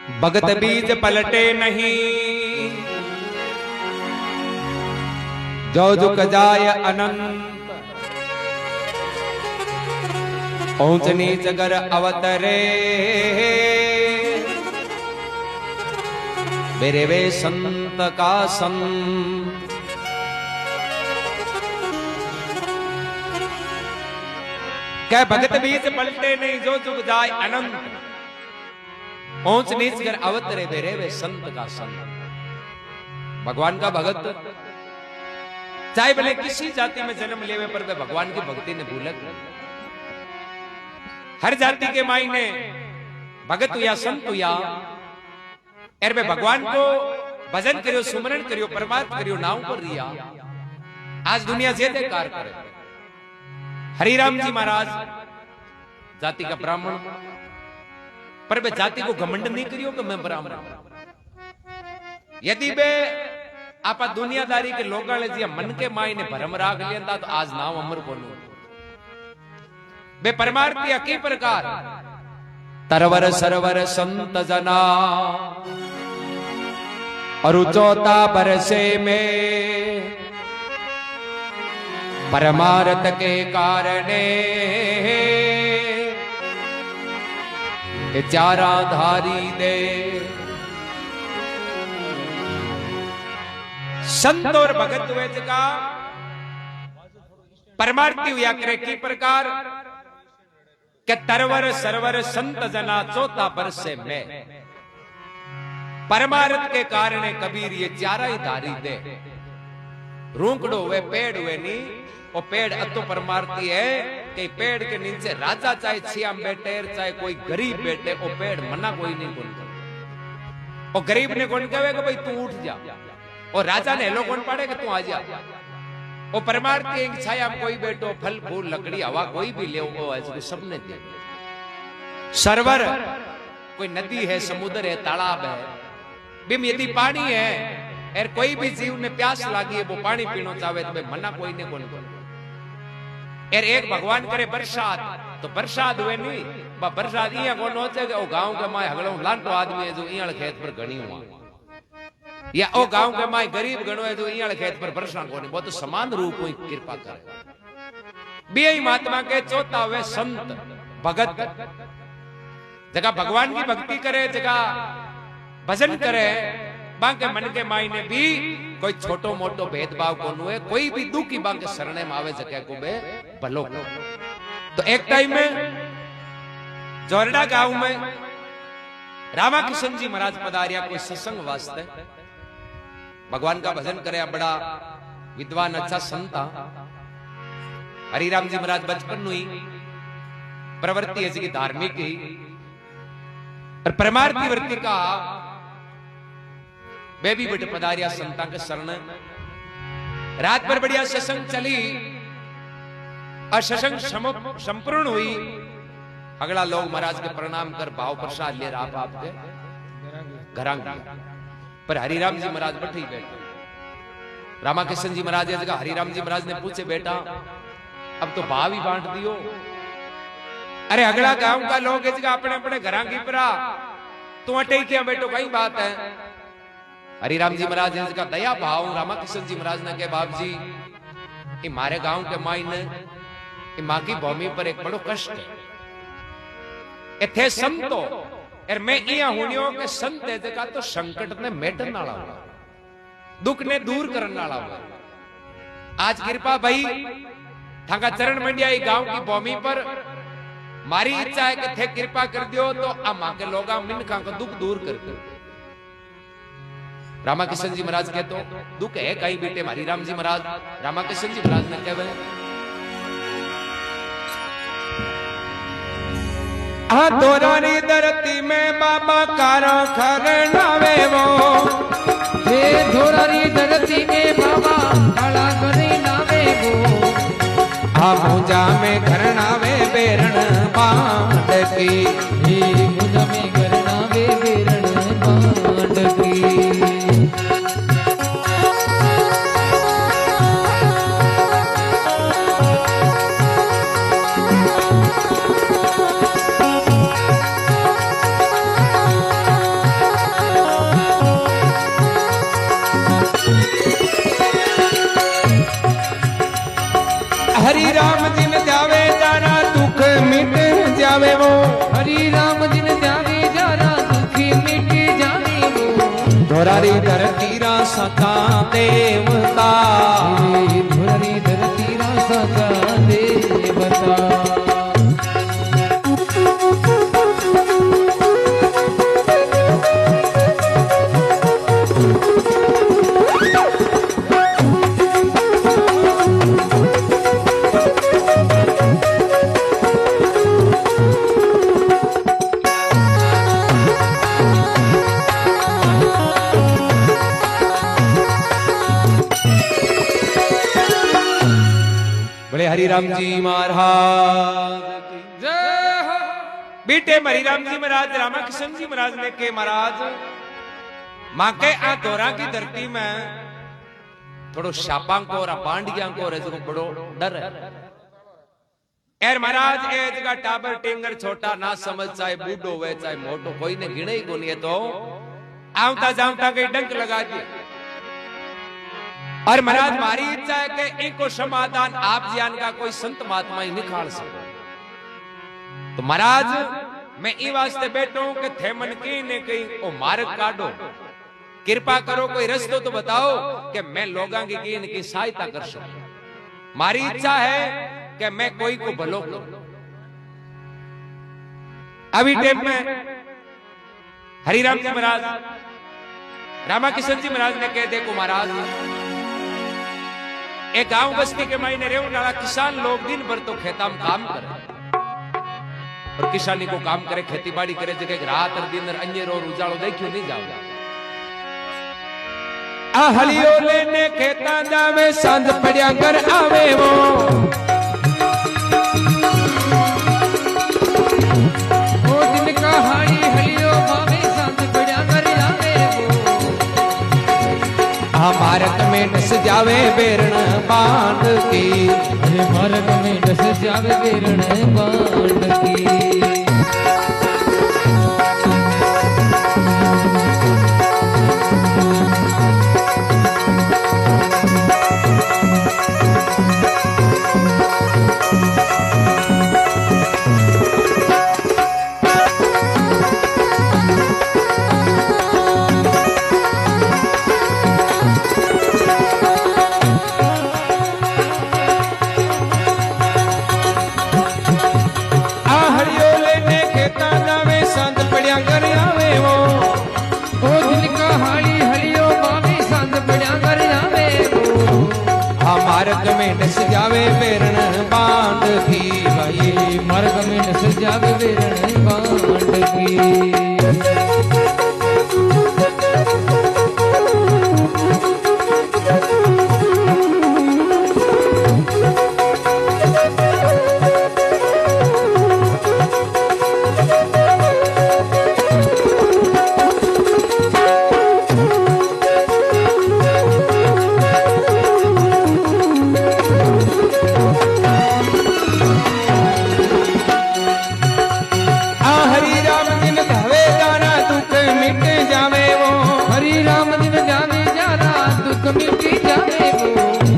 भगत बीज पलटे नहीं, जो झुक जाय अनंत। ऊंच नीच गर अवतरे, मेरे वे संत का संत। क्या भगत बीज पलटे नहीं, जो झुक जाय अनंत। ऊंच नीच कर अवतरे, मेरे वे संत का संत। भगवान का भगत चाहे भले किसी जाति में जन्म लेवे, पर वे भगवान की भक्ति ने भूलक। हर जाति के मायने भगत या संत या एर वे भगवान को भजन करियो, सुमरण करियो, परमात्मा करियो, नाव पर रिया। आज दुनिया जे कार्य करे। हरिराम जी महाराज जाति का ब्राह्मण, पर वे जाति को घमंड नहीं करियो कि मैं ब्राह्मण। यदि वे आप दुनियादारी के लोग मन के मायने भरम राख लिया तो आज नाम अमर बोलो। वे परमार्थी अकी प्रकार तरवर सरवर संत जना, और चौथा बरसे में परमार्थ के कारणे चारा धारी दे। संत और भगत हुए का परमार्थी हुआ करे की प्रकार के तरवर सरवर संत जना चौथा बरसे में परमार्थ के कारण कबीर ये चारा ही धारी दे। रूंकड़ो हुए पेड़ हुए नहीं, वो पेड़ अतो परमार्थी है कि पेड़ के नीचे राजा चाहे छियाम बैठे चाहे कोई गरीब बैठे, वो पेड़ मना कोई नहीं कौन। वो गरीब ने कौन कहे कि भाई तू उठ जा, और राजा ने हेलो कौन पाड़े कि तू आ जा। वो परमार्थी छाया में कोई बैठो, फल फूल लकड़ी हवा कोई भी ले, वो सबने दे। सरवर कोई नदी है, समुद्र है, तालाब है, बिम यदि पानी है और कोई भी जीव ने प्यास लागी है, वो पानी पीना चाहे तो मना कोई ने कौन करो। एर एक भगवान करे बरसात, तो बरसात हुए नहीं, बरसात इया कौन होते कि वो गांव के माय हगड़ो लांटो आदमी है जो इया खेत पर गणी हुआ, या ओ गांव के माय गरीब गणो है जो इया खेत पर वर्षा कोनी। वो तो समान रूप में कृपा करे। बेई महात्मा के चौथा हुए संत भगत, जगह भगवान की भक्ति करे, जगह भजन करे, बांके मन के मायने भी कोई छोटो मोटो भेदभाव कौन हुए, कोई भी दुख की बांके शरणे में आवे जगह को बे भलो। तो एक टाइम में जोरडा गांव में रामा किशन जी महाराज पधारिया कोई सत्संग वास्ते। भगवान का भजन करे, बड़ा विद्वान अच्छा संता। हरिराम जी महाराज बचपन हुई प्रवृत्ति है जी धार्मिक ही, और परमार्थी वृत्ति का वे भी बेटे पधारिया संता के शरण। रात भर बढ़िया सत्संग चली, और सत्संग संपूर्ण हुई। अगला लोग महाराज के प्रणाम कर भाव प्रसाद ले आप आपके घर, पर हरिराम जी महाराज बैठे बैठे। रामा किशन जी महाराज जगह हरिराम जी महाराज ने पूछे, बेटा अब तो भाव ही बांट दियो। अरे अगला गांव का लोग जगह अपने अपने घर की परा, तू अटे क्या बेटो कई बात है। हरिराम जी महाराज का दया भाव रामा किशन जी महाराज ने कहा, बाप जी ये मारे गांव के मायने ये माँ की भूमि पर एक बड़ो कष्ट है। इथे संतो और मैं इया हुनियो के संत है जगह तो संकट ने मेटन वाला हुआ, दुख ने दूर करने वाला हुआ। आज कृपा भाई थाका चरण मंडिया गांव की भूमि पर मारी इच्छा है कि थे कृपा कर दियो तो आ मां के लोगा मिनखा का दुख दूर कर दो। रामा किशन जी महाराज कहते तो दुख है कहीं बेटे हरी राम जी महाराज। रामा किशन जी महाराज ने कहे धोरानी धरती में बाबा कारा खरनावे वो, हे धोरानी धरती में बाबा काला खरनावे वो, आ पूजा में खरनावे बेरण बांध की, हे पूजा में खरनावे बेरण बांध की। मिटी जावे वो धोरारी धरती रा सता देवता धुररी धरती रा सता देवता हरिराम जी महाराज जय हो बेटे हरिराम जी महाराज रामाकिशन जी महाराज ने के महाराज मां के आ दौरा की धरती में थोड़ो शापां को और पांडिया को और बड़ो डर है एर महाराज ए जगह टाबर टेंगर छोटा ना समझ चाहे बूढ़ो वे चाहे मोटो कोई ने गिने ही कोनी है तो आवता जावता के डंक लगा दिया और महाराज मारी इच्छा है कि इनको समाधान आप ज्ञान का कोई संत महात्मा ही निकाल सको तो महाराज मैं ई वास्ते बैठो हूं कि थे मन की ने कहीं ओ मार्ग काटो कृपा करो कोई रास्ता तो बताओ कि मैं लोगों की इनकी सहायता कर सकूं मारी इच्छा है कि मैं कोई को भलो करूं अभी टाइम में हरिराम जी महाराज रामाकिशन जी महाराज ने कह देखो महाराज एक गांव बस्ती के महीने रहने वाला किसान लोग दिन भर तो खेता में काम करे और किसानी को काम करे खेती बाड़ी करे जगह रात और दिन अन्य रो उजालो देखियो नहीं जाओ आ हलियो लेने खेता जावे सांझ पड़िया कर आवे वो ओ दिन का हाड़ी हलियो भावे सांझ पड़िया कर आवे वो मार्ग में डस जावे बेरण बांध की अरे मार्ग में डस जावे बेरण बांध की मार्ग में डस जावे बेरण बांध की भाई मार्ग में डस जावे बेरण बांध की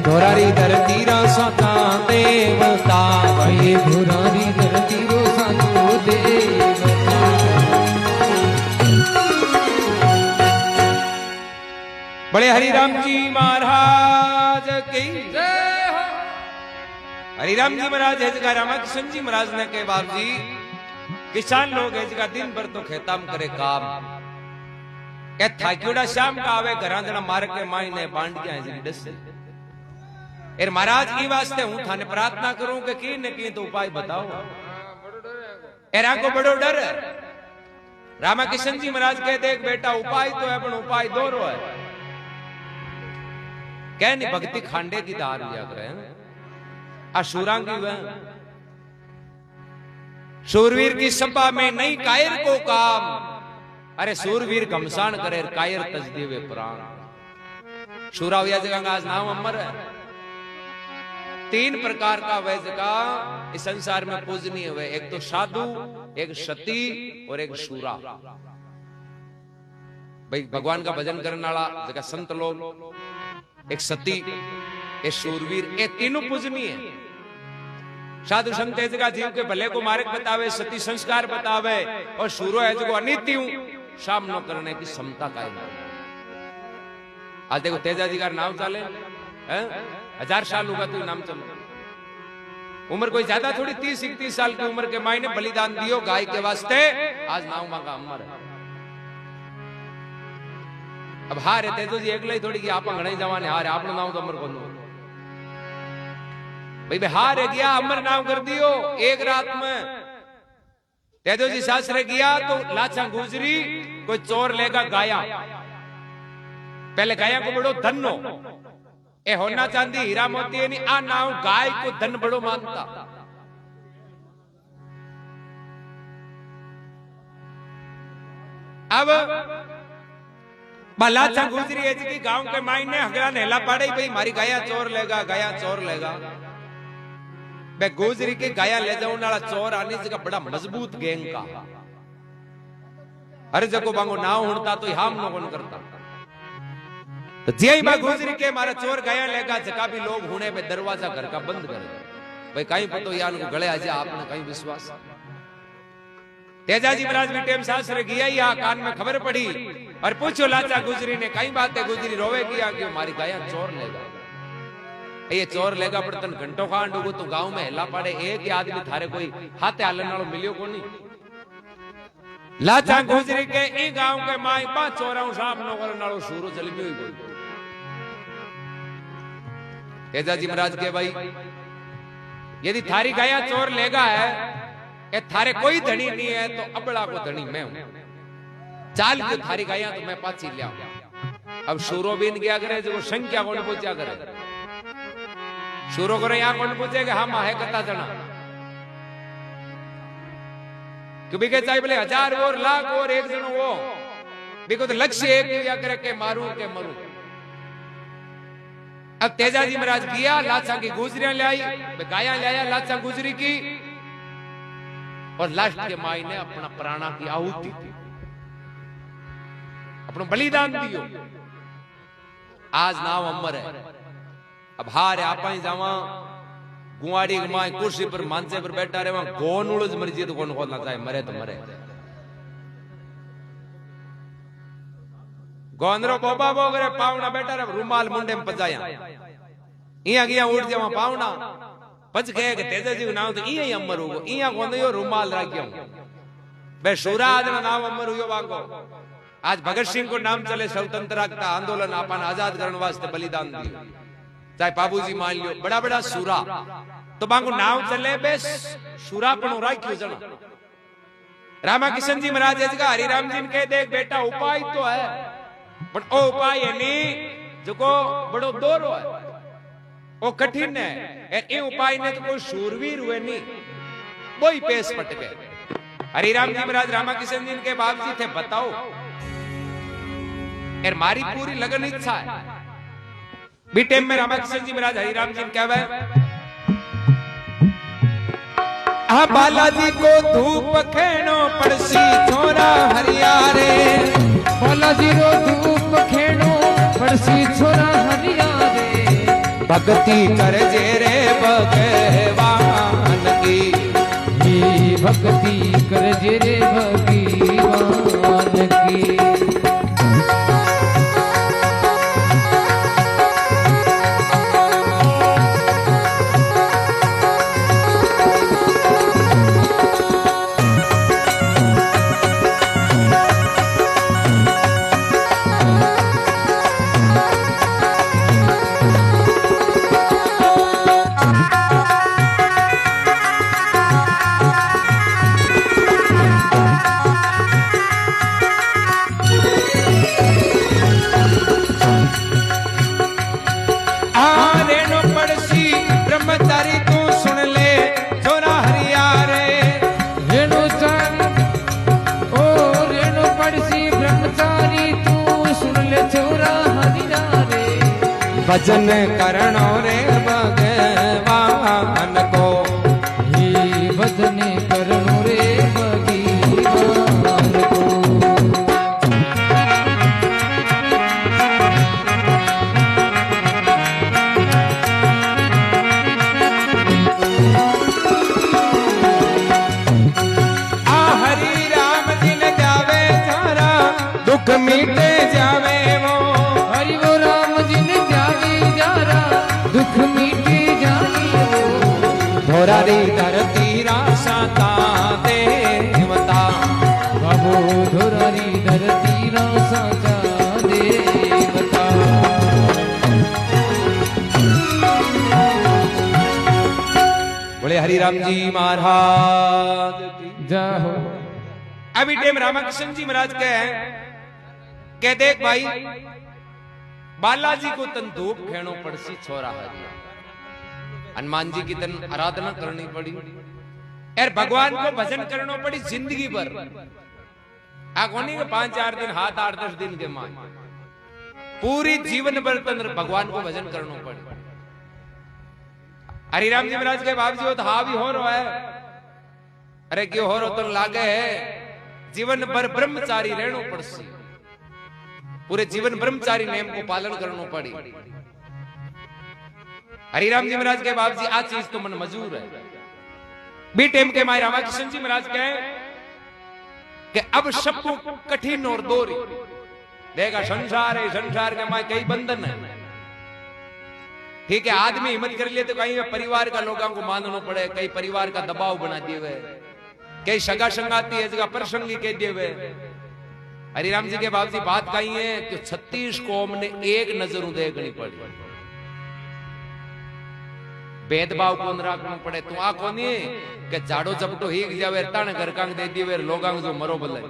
धोरारी धरती रा सता देवता भाई धुरारी धरती रो सातो देवता बड़े हरिराम जी महाराज की जय हो हरिराम जी महाराज है जगह रामाकिशन जी महाराज ने के बाप जी किसान लोग है जगह दिन भर तो खेता में करे काम ए थाक्योड़ा शाम का आवे घरा जना मार के माई ने बांडिया है जी डस एर महाराज की वास्ते हूं थाने प्रार्थना करूं कि की न की तो उपाय बताओ एरा को बड़ो डर है रामाकिशन जी महाराज कह देख बेटा उपाय तो है पर उपाय दो रो है कह नहीं भक्ति खांडे की दार लिया करे अशूरांगी वह शूरवीर की सभा में नहीं कायर को काम अरे सूरवीर घमसान करे कायर तज देवे प्राण शूराविया जगह का आज नाम अमर है तीन प्रकार का वह जगह इस संसार में पूजनीय हुए एक तो साधु एक सती और एक शूरा भाई भगवान का भजन करने वाला जगह संत लोग एक सती एक शूरवीर ये तीनों पूजनीय है साधु संत जगह जीव के भले को मार्ग बतावे सती संस्कार बतावे और शूरो है जो अनित्यु सामना करने की क्षमता कायम है। आज देखो तेजाजी का नाम चले 1000 साल होगा तो नाम चलो। उम्र कोई ज्यादा थोड़ी 30-31 साल की उम्र के मायने बलिदान दियो गाय के वास्ते, आज नाम मांगा अमर है। अब हारे तेजो जी एकला ही थोड़ी कि आप घणे जवाने हारे आपनो नाम तो अमर कोनो भाई हारे गया अमर नाम कर दियो एक रात में। तेजो जी सासरे गया तो लाचा गुजरी, कोई चोर लेगा गाया, पहले गाया को बड़ो धनो ए होना चांदी हीरा मोती नहीं आ नाव गाय को धन बड़ो मानता। अब लाचा गुजरी है जी गांव के मायने हगरा नेला पड़े भाई मारी गाया चोर लेगा, गाया चोर लेगा। मैं गुजरी के गाया ले जाऊं नाला चोर आने जगह बड़ा मजबूत गैंग का हर जगह बांगो नाव उड़ता तो हम नो कौन करता। तो जे मैं गुजरी के मारा चोर गाया लेगा जगह भी लोग हुने में दरवाजा घर का बंद कर भाई कहीं पतो यार को गले आजा आपने कहीं विश्वास। तेजाजी महाराज भी टेम सासरे गया या कान में खबर पड़ी और पूछो लाचा गुजरी ने कई बात है। गुजरी रोवे किया कि हमारी गाया चोर लेगा, ये चोर लेगा पर तन घंटों खान डूबो तो गांव में हिला पड़े एक ही आदमी थारे कोई हाथे हालन नालो मिलियो को नहीं। लाचा गुजरी के ई गांव के माई पा चोराऊ साहब नो कर नालो शुरू चली हुई कोई। तेजाजी महाराज के भाई यदि थारी गाया चोर लेगा है ए थारे कोई धनी नहीं है तो अबड़ा को धनी मैं हूं, चाल के थारी गाया तो मैं पाछी लिया। अब शुरो भी गया करे जो संख्या कौन पूछा करे, शुरू करो यहां कौन पूछे कि हम है कता जना क्योंकि के चाहे बोले 1000 और लाख और एक जनो वो देखो तो लक्ष्य एक क्या करे के मारू के मरू। अब तेजाजी महाराज किया लाचा की गुजरियां ले आई, गाया ले आया लाचा गुजरी की और लास्ट के माई ने अपना प्राणा की आहुति दी, अपना बलिदान दियो। आज नाम अमर है। अब हारे आप ही जावा गुआड़ी गुमाई कुर्सी पर मांसे पर बैठा रहे वहां कौन उड़ज मर्जी तो कौन खोलना चाहे मरे तो मरे। गोंदरो बोबा बोगरे पावना बैठा रहे रुमाल मुंडे में पजाया इया गया उठ जावा पावना पच गए के तेजाजी नाम तो इया ही अमर होगो इया कोन यो रुमाल राख्यो बे शुरा आज नाम अमर हुयो वागो। आज भगत सिंह को नाम चले स्वतंत्रता आंदोलन आपन आजाद करने वास्ते बलिदान दियो, चाहे बाबूजी मान लियो बड़ा बड़ा सूरा तो बांगो नाम चले बे सूरा पण राख्यो जना। रामा किशन जी महाराज जगा हरिराम जी के देख बेटा उपाय तो है पर ओ उपाय है जो को बड़ो दोरो है ओ कठिन है ए उपाय ने तो कोई शूरवीर हुए नहीं वही पेश पट गए। हरिराम जी महाराज रामा किशन जी के बाप जी थे बताओ यार मारी पूरी लगन इच्छा है बीटे में रामा किशन जी महाराज हरिराम जी कहवे आ बालाजी को धूप खेनो पड़सी छोरा हरियारे, बालाजी रो धूप खेनो पड़सी छोरा हरियारे, भक्ति कर जे रे भगवान की, भक्ति कर जे रे भगवान की। भजन करणो रे भगवान को, ही भजन करणो रे भगवान को। आ हरि राम जी ने जावे थारा मीटे जावे वो हरि वो राम जिन जावे जारा दुख मीटे जावे वो धोरारी धरती रासाता देवता बाबू धोरारी धरती रासाता देवता बोले हरि राम जी महाराज की जाहो। अभी टाइम रामाकृष्ण जी महाराज कह देख भाई बालाजी को तन धूप खेणो पड़सी छोरा हरी हनुमान जी की तन आराधना करनी पड़ी यार भगवान को भजन करना पड़ी जिंदगी भर आ कोनी के 5-4 दिन 7-8-10 दिन के मान पूरी जीवन भर तन भगवान को भजन करना पड़ी। हरिराम जी महाराज के बाप जी हो तो हा भी हो रहा है अरे क्यों हो रहा तो लागे है जीवन भर ब्रह्मचारी रहना पड़सी पूरे जीवन ब्रह्मचारी नेम को पालन करना पड़ी। हरिराम जी महाराज के बाप जी आ चीज तो मन मजूर है बी टेम के माय रामाकृष्ण जी महाराज कहे कि अब सबको कठिन और दोरी देखा संसार है संसार के माय कई बंधन है ठीक है आदमी हिम्मत कर लिए तो कहीं परिवार का लोगों को मानना पड़े कई परिवार का दबाव बना दिए हुए कई सगा संगाती है जगह प्रसंगी कह दिए हुए। हरिराम जी के बाप जी बात कही है कि 36 कौम ने एक नजरों देखनी पड़ी भेदभाव कौन रखना पड़े तू आ कौन के जाड़ो चपटो हीक जावे तण घर कांग दे दिए लोगां जो मरो भले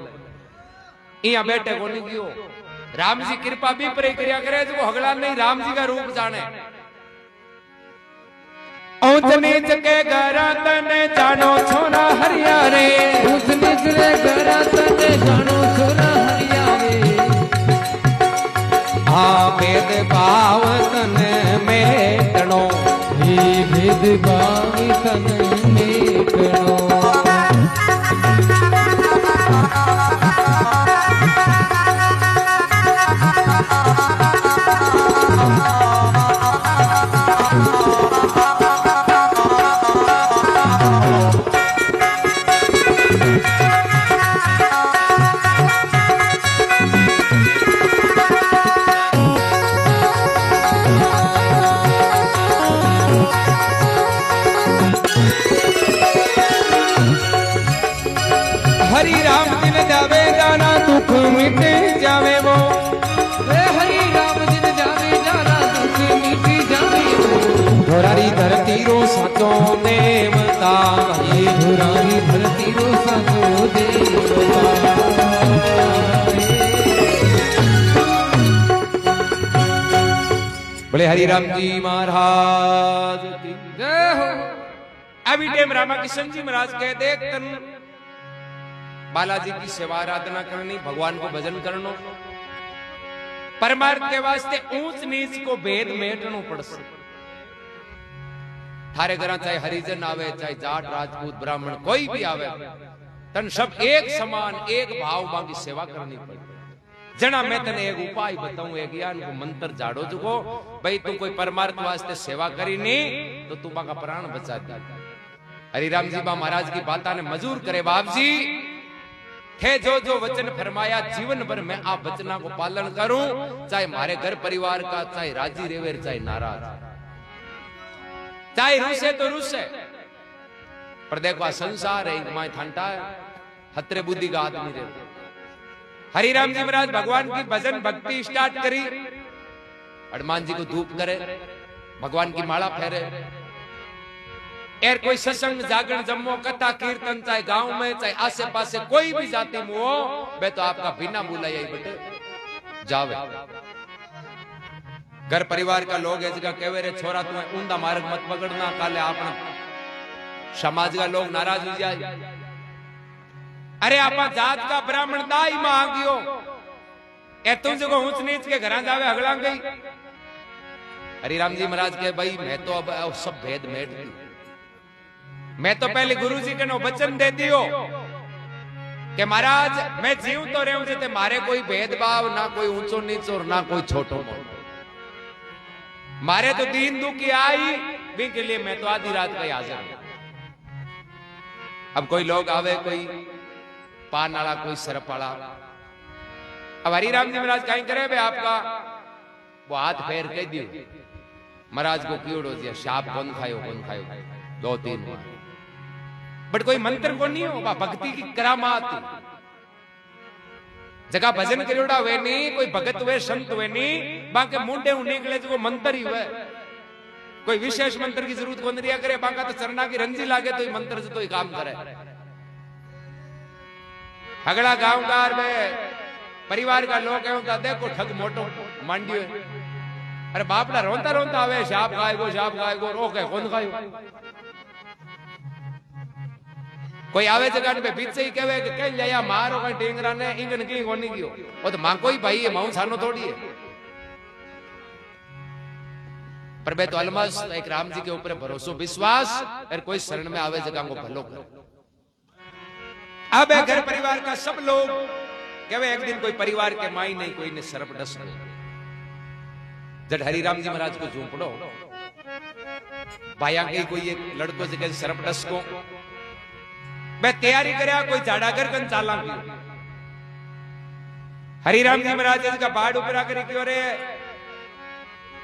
इया बैठे कोनी कियो राम जी कृपा भी परे करया करे जो हगला नहीं राम जी का रूप जाने ऊंच नीच के घरा तने जानो छोरा हरिया रे ऊंच नीच रे घरा तने जानो छोरा हरिया रे हाँ भेद भाव तने मेटनो ये भेद भाव तने मेटनो हरि राम जिन जावे जाना दुख मिट जावे वो हरि राम जिन जावे जाना दुख मिट जावे वो धोरारी धरती रो साचो देवता ये धुरारी धरती रो साचो देवता बोले हरि राम जी महाराज की जय हो। अभी टाइम रामाकृष्ण जी महाराज कह दे तन बालाजी की सेवा आराधना करनी भगवान को भजन करनो परमार्थ के वास्ते ऊंच नीच को भेद मेटनो पड़से थारे घर चाहे हरिजन आवे चाहे जाट राजपूत ब्राह्मण कोई भी आवे तन सब एक समान एक भाव की सेवा करनी पड़े जना मैं तने एक उपाय बताऊं एक ज्ञान को मंत्र जाड़ो जुको भाई तू कोई परमार्थ वास्ते सेवा करी नहीं तो तू का प्राण बचा दे। हरिराम जी बा महाराज की बाता ने मजूर करे बाप जी थे जो वचन फरमाया जीवन भर मैं आप वचना को पालन करूं चाहे मारे घर परिवार का चाहे राजी रेवेर चाहे नाराज चाहे रूसे तो रूसे पर देखो संसार है माए ठंडा हतरे बुद्धि का आदमी रे। हरिराम जी महाराज भगवान की भजन भक्ति स्टार्ट करी हनुमान जी को धूप करे भगवान की माला फेरे एर कोई सत्संग जागरण जम्मो कथा कीर्तन चाहे गांव में चाहे आसे पासे कोई भी जाति में हो मैं तो आपका बिना बुलाया बेटे जावे घर परिवार का लोग है जगह कहवे रे छोरा तू ऊंधा मार्ग मत पकड़ना काले आपने समाज का लोग नाराज हो जाए अरे आपा जात का ब्राह्मण दाई मांगियो ए तुम जगह ऊंच नीच के घर जावे हगला गई। हरिराम जी महाराज के भाई मैं तो अब सब भेद मेट दी मैं तो पहले गुरु जी के नो वचन दे दियो कि महाराज मैं जीव तो रहूं जते मारे कोई भेदभाव ना कोई ऊंचो नीचो और ना कोई छोटो मोटो मारे तो दीन दुखी आई भी के लिए मैं तो आधी रात का हाजिर हूं। अब कोई लोग आवे कोई पान वाला कोई सरप वाला अब हरिराम जी महाराज कहीं करे बे आपका वो हाथ फेर कह दियो महाराज को कीड़ो दिया शाप कौन खायो 2-3 बार बट कोई मंत्र को नहीं हो भक्ति की करामात जगह भजन करोड़ा हुए नहीं कोई भगत हुए संत हुए नहीं बाके मुंडे निकले जो मंत्र ही हुए कोई विशेष मंत्र की जरूरत को नहीं करे बाका तो चरना की रंजी लागे तो मंत्र से तो ही काम करे अगला गांवकार में परिवार का लोग है देखो ठग मोटो मांडियो अरे बापड़ा रोता रोता आवे शाप खाएगो रोके कौन खायो कोई आवे जगह पे बीच से ही कहे कि कहीं जाया मारो कहीं टेंगरा ने इंगन की कोनी कियो वो तो मां कोई भाई है मां सानो थोड़ी है पर बे तो अलमस एक राम जी के ऊपर भरोसो विश्वास और कोई शरण में आवे जगह को भलो करो अब घर परिवार का सब लोग कहे एक दिन कोई परिवार के माई नहीं कोई ने सरप डस जब हरिराम जी महाराज को झूपड़ो भाया के कोई एक लड़को जगह सरप डस को मैं तैयारी करया कोई झाड़ा कर कन चाला हरिराम जी महाराज का बाड़ ऊपर आकर क्यों रे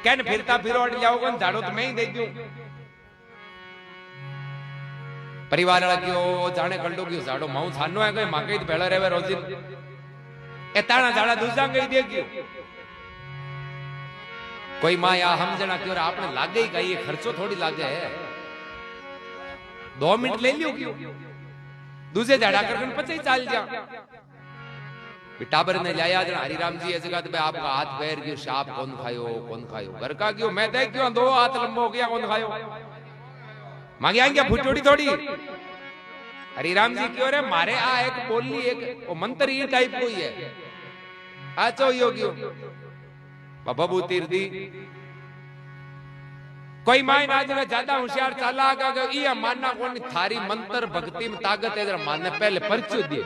कैन फिरता फिरो अट जाओ कन झाड़ो तो मैं ही दे दूं परिवार वाला क्यों जाने कंडो क्यों झाड़ो माऊ थानो है कोई मांगे तो भेड़ा रेवे रोजी एताना झाड़ा दूसरा कहीं दे क्यों कोई मां या हम जना क्यों आपने लागे ही कहीं खर्चो थोड़ी लागे है 2 मिनट ले लियो क्यों दूसरे झाड़ा कर पचे चाल जा टाबर ने लाया जना हरिराम जी ऐसे कहते आपका हाथ पैर क्यों शाप कौन खायो घर का क्यों मैं देख क्यों 2 हाथ लंबो हो गया कौन खायो मांगे आएंगे फुटोड़ी थोड़ी हरिराम जी क्यों रे मारे आ एक बोली एक वो मंत्र ही टाइप कोई है आचो योगियो बबू तीर दी कोई माई ना जने ज्यादा होशियार चाला का ये मानना कोनी थारी मंत्र भक्ति में ताकत है जरा माने पहले परचो दिए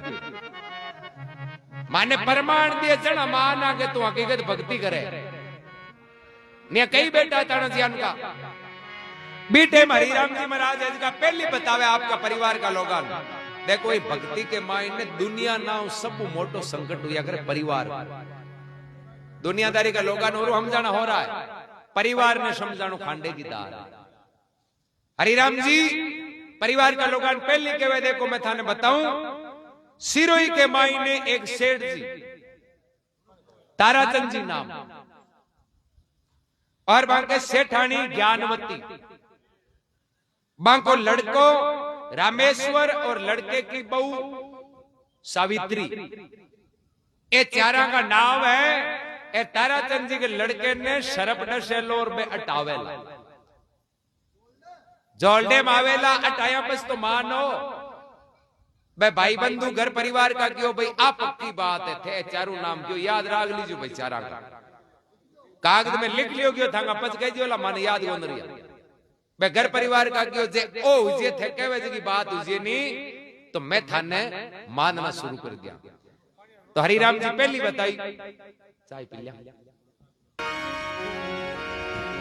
माने प्रमाण दिए जना माना के तू हकीकत भक्ति करे ने कई बेटा तण ज्ञान का बीटे हरिराम जी महाराज का पहले बतावे आपका परिवार का लोगा देखो ये भक्ति के माई ने दुनिया ना सब मोटो संकट हुआ करे परिवार दुनियादारी का लोगा नो हम जाना हो रहा है परिवार ने समझानो खांडे की दाल हरिराम जी परिवार का लोग पहले के देखो मैं थाने बताऊं सिरोही के माई ने एक सेठ जी ताराचंद जी नाम और बांके सेठानी ज्ञानवती बांको लड़को रामेश्वर और लड़के की बहू सावित्री ये चारा का नाम है ए ताराचंद जी के लड़के ने शरप डसेलोर में अटावेला जोल्डे मावेला अटाया बस तो मानो भाई बंधु घर परिवार का क्यों भाई आप पक्की बात है थे चारों नाम क्यों याद राग लीजिए भाई चारा का कागज में लिख लियो क्यों था पच गई जो माने याद हो नहीं भाई घर परिवार का क्यों जे ओ जे थे कहवे जी की बात हुई नहीं तो मैं थाने मानना शुरू कर दिया तो हरिराम जी पहली बताई चाय पी लिया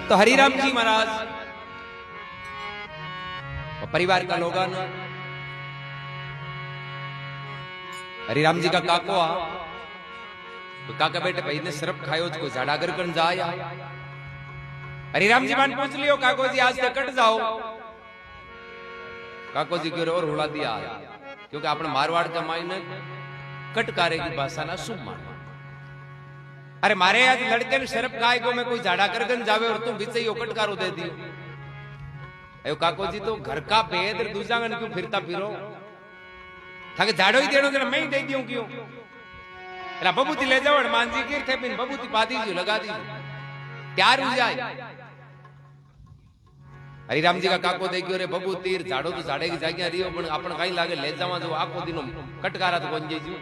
तो हरिराम जी महाराज परिवार का लोग हरिराम जी का काको आ तो काका बेटे भाई ने सिर्फ खायो कोई झाड़ागर कर जाया हरिराम जी मान पूछ लियो काको जी आज तक कट जाओ काको जी क्यों और रुला दिया क्योंकि आपने मारवाड़ का मायने कटकारे की भाषा ना शुभ मान अरे मारे आज लड़के ने शरप गाय को मैं कोई झाड़ा कर जावे और तुम बीच ही कटकारो दे दियो अयो काको जी तो घर का भेद दूसरा क्यों फिरता फिरो थाके झाड़ो ही देनो जरा मैं ही दे दियो क्यों अरे बबूती ले जाओ हनुमान जी की थे बिन बबूती पा दीजिए लगा दीजिए तैयार हो जाए हरिराम जी का काको देखियो रे बबू तीर झाड़ो तो झाड़े की जागिया रियो पण आपण काई लागे ले जावा जो आखो दिनो कटकारा तो बन जाई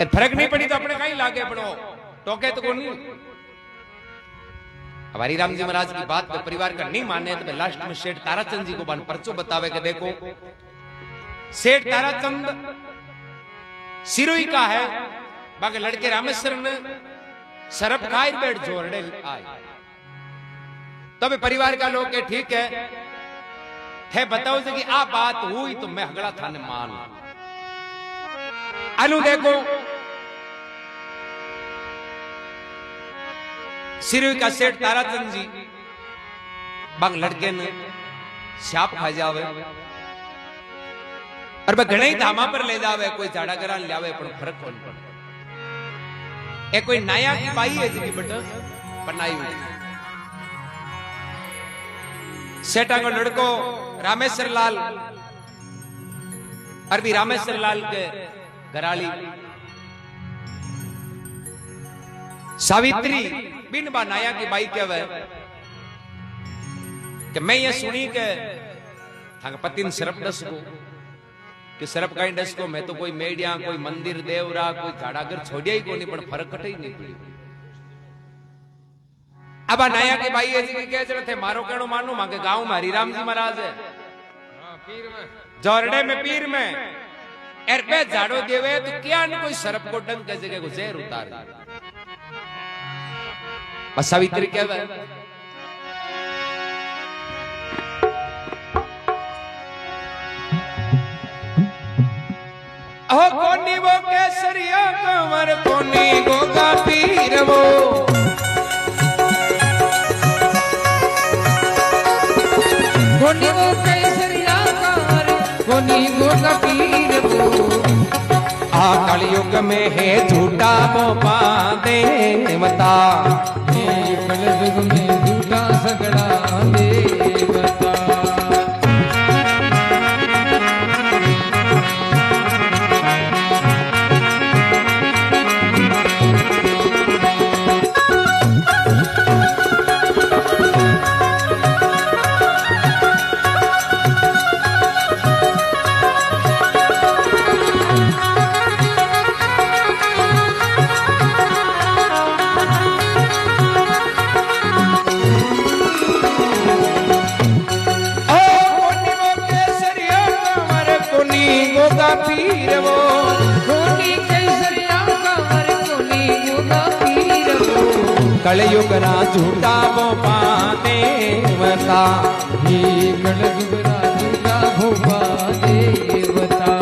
ए फर्क नहीं पड़ी तो अपने कहीं लागे पड़ो टोके तो कोनी अब हरिराम जी महाराज की बात पे परिवार का नहीं माने तो लास्ट में सेठ ताराचंद जी को बन परचो बतावे के देखो सेठ ताराचंद सिरोही का है बाकी लड़के रामेश्वर ने सरप खाई बैठ जोड़े आए तब परिवार का लोग के ठीक है बताओ कि आ बात हुई तो मैं हगड़ा थाने मान अनु देखो सिरवी का सेठ ताराचंद जी बांग लड़के ने शाप खा जावे और बे घणे धामा पर ले जावे कोई झाड़ा करा ले आवे पण फर्क कोन पड़े ए कोई नया की बाई है जी बेटा बनाई हुई सेठा को लड़को रामेश्वर लाल अरबी रामेश्वर लाल के घराली सावित्री बिन बा नाया की बाई कहवे कि मैं ये सुनी के थांग पतिन सरप दस को कि सरप काई दस को मैं तो कोई मेडिया कोई मंदिर देवरा कोई झाड़ागर छोड़िया ही कोनी पण फर्क कटे ही नहीं पड़ी अब आ नाया की बाई ऐसी के कह थे मारो कहनो मानू मांगे गांव में हरिराम जी महाराज है पीर में जोरडे में पीर में एर पे झाड़ो देवे तो क्या न कोई सरप को डंग के जगह को जहर उतार बस सावित्री क्या है ओ कोनी वो केसरिया कंवर कोनी गोगा पीर वो कोनी वो केसरिया कंवर कोनी गोगा पीर वो आ कलयुग में है झूठा बोपा देवता कलयुग में झूठा सगड़ा देवता पीर वो कोनी केसरिया कंवर कोनी गोगा पीर वो कलयुग ना झूठा बोपा देवता ही कलयुग ना झूठा बोपा देवता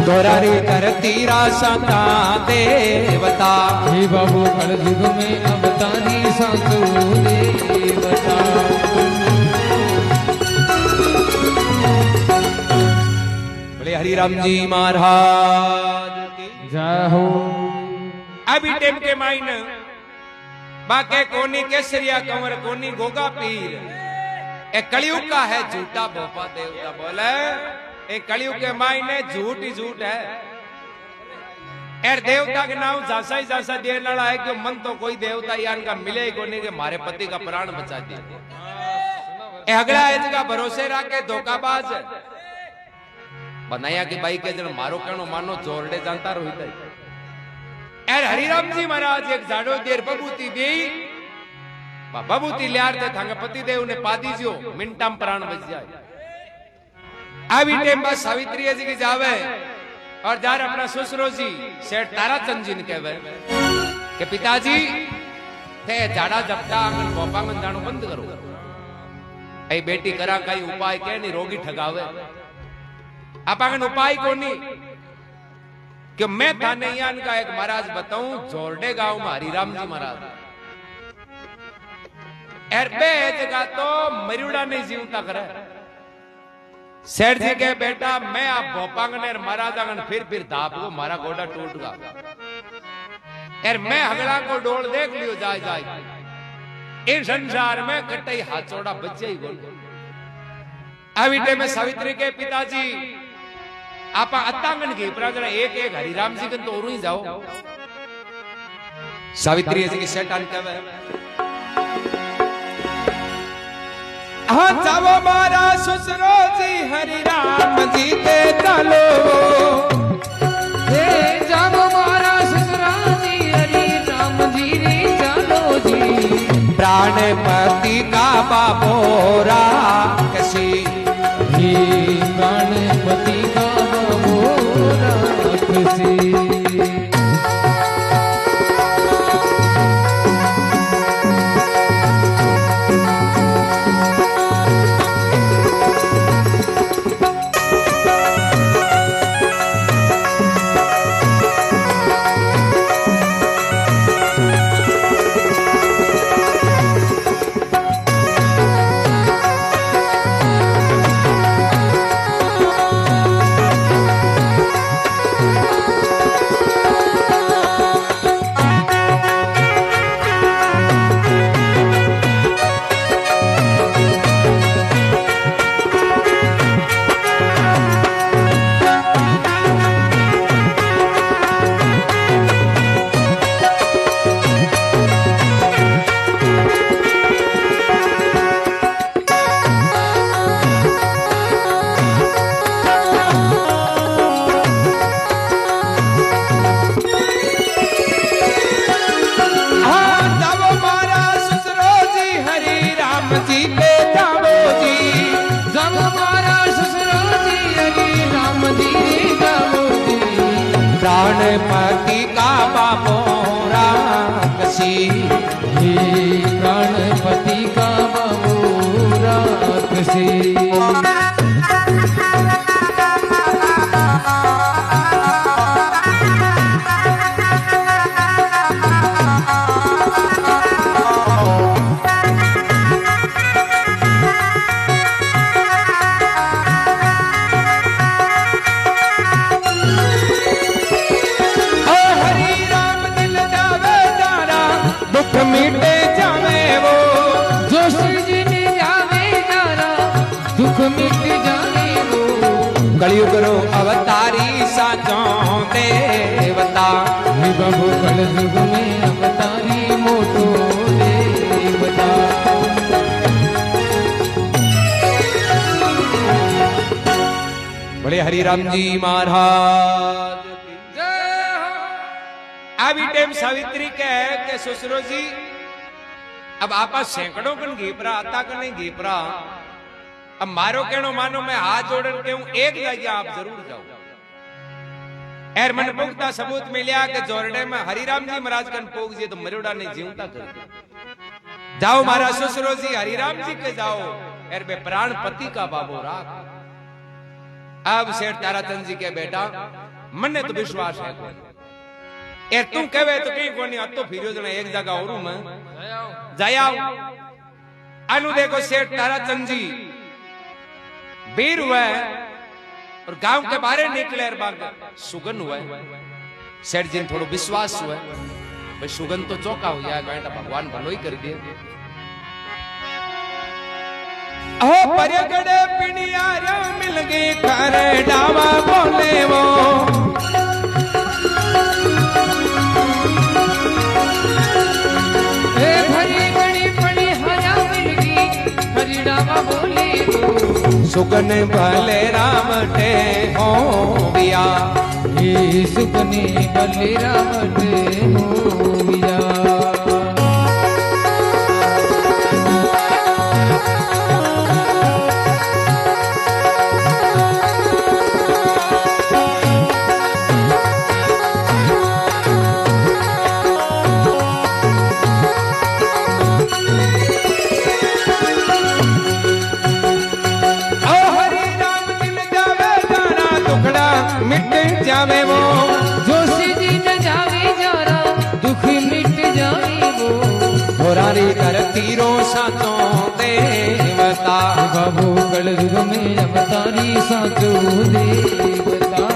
दोरारी करती रासता देवता हे बाबू कलयुग में अवतारी सासू देवता बोले हरिराम जी महाराज जय हो। अभी टेम के माइन बाके कोनी केसरिया कंवर कोनी गोगा पीर ए कलयुग का है झूठा बोपा देवता बोले एक कलयुग के मायने झूठ ही झूठ है एर देवता के नाम जासा ही जासा देने वाला है कि मन तो कोई देवता यान का मिले ही कोने के मारे पति का प्राण बचा दिया ए अगला है जगह भरोसे रखे धोखाबाज बनाया कि भाई के जन मारो कहनो मानो जोरडे जानता रोहित एर हरिराम जी महाराज एक झाड़ो देर बबूती दी बबूती लियार थे थांगे पति देव ने पा दीजियो मिनटाम प्राण बच जाए अभी टाइम बस सावित्री जी की जावे और जार अपना ससुरो जी सेठ ताराचंद जी ने कहवे कि पिताजी थे झाड़ा जपता आंगन भोपांगन जानो बंद करो ऐ बेटी करा कई उपाय के नहीं रोगी ठगावे आप आंगन उपाय को नहीं कि मैं थाने यान का एक महाराज बताऊं जोरडे गांव में हरिराम जी महाराज एरबे जगह तो मरुड़ा नहीं जीवता करे सेठ जी के बेटा मैं आप भोपांगन महाराज आंगन फिर धाप को मारा गोडा टूट गया यार मैं हगड़ा को डोल देख लियो जाए जाए इस संसार में कटई हाथोड़ा बच्चे ही बोल अविटे में सावित्री के पिताजी आप अत्तांगन की प्रागण एक एक हरिराम जी के तो और ही जाओ सावित्री जी की सेठान कहवे हाँ जाओ मारा ससुरो जी हरि राम जी ते चलो जाओ मारा ससुरा जी हरि राम जी रे चलो जी प्राणपति का बाबोरा कसी हे प्राणपति का बाबोरा कसी प्राणपति का बाबोरा कसी हे प्राणपति का बाबोरा कसी मिटे जावे वो जो श्री ने जावे जारा दुख मिट जावे वो कलयुग रो अवतारी साचो देवता हे बाबू कलयुग में अवतारी मोटो देवता बोले हरि राम जी महाराज આવી ટાઈમ સાવિત્રી કહે કે સસુરોજી अब आपा सैकड़ों कन घीपरा आता कन नहीं घीपरा अब मारो कहनो मानो मैं हाथ जोड़न के हूं एक जगह आप जरूर जाओ एर मन पुख्ता सबूत मिलिया के जोरडे में हरिराम जी महाराज कन पोग जी तो मरोड़ा ने जीवता कर जाओ मारा ससुरो जी हरिराम जी के जाओ एर बे प्राणपति का बाबो राख अब सेठ ताराचंद जी के बेटा मने तो विश्वास है एर तू कहे तो कहीं कोनी अतो फिरियो जने एक जगह और में जायाओ अनु देखो सेठ ताराचंद जी वीर हुआ और गांव के बाहर निकले बाग सुगन हुआ सेठ जी थोड़ा विश्वास हुआ भाई सुगन तो चौका हो जाए बेटा भगवान भलो ही कर दिए ओ परगड़े पिणिया मिल गए कर डावा बोले वो सुगन भले राम टे हो बिया हे सुगने भले राम टे हो बिया जावे वो जोशी जी न जावे जारा दुख मिट जावे वो होरारी कर तीरों साचो देवता बाबू कलयुग में अवतारी साचो देवता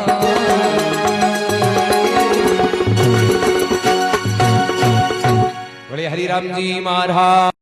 बोले हरि राम जी महाराज।